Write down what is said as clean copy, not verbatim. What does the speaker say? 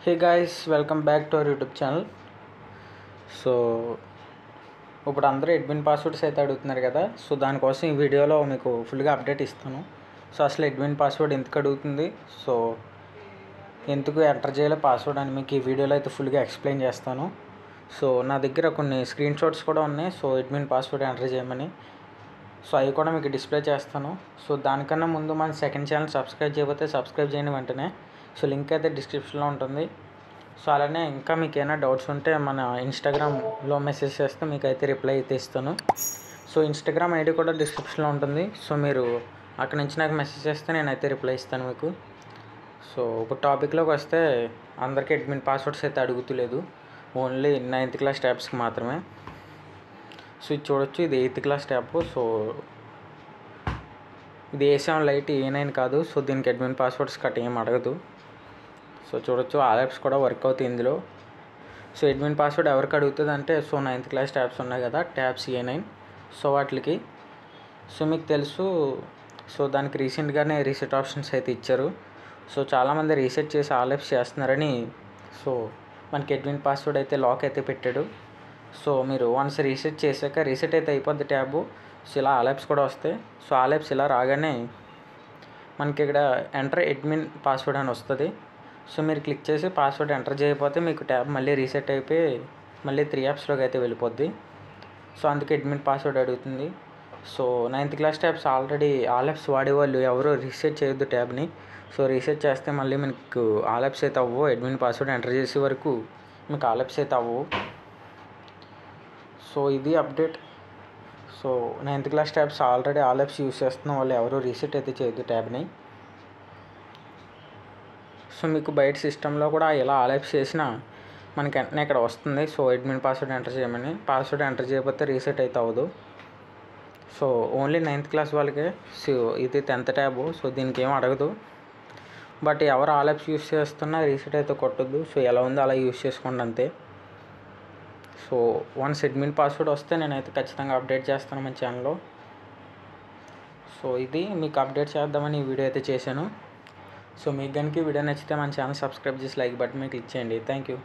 Hey guys, welcome back to our YouTube channel. So ఇప్పుడు అందరూ admin passwords అయితే అడుగుతున్నారు కదా. సో దానికోసం ఈ వీడియోలో మీకు ఫుల్గా అప్డేట్ ఇస్తాను. సో అసలు అడ్మిన్ పాస్వర్డ్ ఎందుకు అడుగుతుంది, సో ఎందుకు ఎంటర్ చేయాలి పాస్వర్డ్ అని మీకు ఈ వీడియోలో అయితే ఫుల్గా ఎక్స్ప్లెయిన్ చేస్తాను. సో నా దగ్గర కొన్ని స్క్రీన్ షాట్స్ కూడా ఉన్నాయి, సో అడ్మిన్ పాస్వర్డ్ ఎంటర్ చేయమని. సో అవి కూడా మీకు డిస్ప్లే చేస్తాను. సో దానికన్నా ముందు మన సెకండ్ ఛానల్ సబ్స్క్రైబ్ చేయకపోతే సబ్స్క్రైబ్ చేయండి వెంటనే. సో లింక్ అయితే డిస్క్రిప్షన్లో ఉంటుంది. సో అలానే ఇంకా మీకు ఏమైనా డౌట్స్ ఉంటే మన ఇన్స్టాగ్రామ్లో మెసేజ్ చేస్తే మీకు అయితే రిప్లై అయితే ఇస్తాను. సో ఇన్స్టాగ్రామ్ ఐడి కూడా డిస్క్రిప్షన్లో ఉంటుంది. సో మీరు అక్కడ నుంచి నాకు మెసేజ్ చేస్తే నేనైతే రిప్లై ఇస్తాను మీకు. సో ఇప్పుడు టాపిక్లోకి వస్తే, అందరికీ అడ్మిన్ పాస్వర్డ్స్ అయితే అడుగుతలేదు, ఓన్లీ 9th క్లాస్ ట్యాబ్స్కి మాత్రమే. సో ఇది చూడొచ్చు, ఇది 8th క్లాస్ ట్యాబ్. సో ఇది A7 లైట్, A9 కాదు. సో దీనికి అడ్మిన్ పాస్వర్డ్స్ కట్ ఏం అడగదు. సో చూడొచ్చు, ఆల్ యాప్స్ కూడా వర్క్ అవుతాయి ఇందులో. సో అడ్మిన్ పాస్వర్డ్ ఎవరికి అడుగుతుంది అంటే, సో 9th క్లాస్ ట్యాబ్స్ ఉన్నాయి కదా, ట్యాబ్స్ A9. సో వాటికి సో మీకు తెలుసు, సో దానికి రీసెంట్గానే రీసెట్ ఆప్షన్స్ అయితే ఇచ్చారు. సో చాలామంది రీసెట్ చేసి ఆల్ యాప్స్ చేస్తున్నారని సో మనకి అడ్మిన్ పాస్వర్డ్ అయితే లాక్ అయితే పెట్టాడు. సో మీరు వన్స్ రీసెట్ చేశాక రీసెట్ అయితే అయిపోద్ది ట్యాబు. సో ఇలా ఆల్ యాప్స్ కూడా వస్తాయి. సో ఆల్ యాప్స్ ఇలా రాగానే మనకి ఇక్కడ ఎంటర్ అడ్మిన్ పాస్వర్డ్ అని వస్తుంది. సో మీరు క్లిక్ చేసి పాస్వర్డ్ ఎంటర్ చేయకపోతే మీకు ట్యాబ్ మళ్ళీ రీసెట్ అయిపోయి మళ్ళీ 3 యాప్స్లోకి అయితే వెళ్ళిపోద్ది. సో అందుకే అడ్మిన్ పాస్వర్డ్ అడుగుతుంది. So 9th class tabs already all apps వాడేవాళ్ళు ఎవరో రీసెట్ చేయొద్దు ట్యాబ్ని. సో రీసెట్ చేస్తే మళ్ళీ మీకు ఆల్ యాప్స్ అయితే అవ్వవు. అడ్మిన్ పాస్వర్డ్ ఎంటర్ చేసే వరకు మీకు ఆల్ యాప్స్ అయితే అవ్వవు. సో ఇది update. So 9th class tabs already all apps use చేస్తున్న వాళ్ళు ఎవరో రీసెట్ అయితే చేయొద్దు ట్యాబ్ని. సో మీకు బయట సిస్టంలో కూడా ఇలా ఆల్ యాప్స్ చేసినా మనకి వెంటనే ఇక్కడ వస్తుంది. సో అడ్మిన్ పాస్వర్డ్ ఎంటర్ చేయమని. పాస్వర్డ్ ఎంటర్ చేయకపోతే రీసెట్ అయితే అవ్వదు. సో ఓన్లీ 9th క్లాస్ వాళ్ళకే. సో ఇది 10th ట్యాబ్. సో దీనికి ఏం అడగదు. బట్ ఎవరు ఆల్ యాప్స్ యూస్ చేస్తున్నా రీసెట్ అయితే కొట్టద్దు. సో ఎలా ఉందో అలా యూస్ చేసుకోండి అంతే. సో వన్స్ అడ్మిన్ పాస్వర్డ్ వస్తే నేనైతే ఖచ్చితంగా అప్డేట్ చేస్తాను మన ఛానల్లో. సో ఇది మీకు అప్డేట్ చేద్దామని ఈ వీడియో అయితే చేశాను. సో మీకు కనుక ఈ వీడియో నచ్చితే మన ఛానల్ సబ్స్క్రైబ్ చేసి లైక్ బటన్ మీద క్లిక్ చేయండి. Thank you.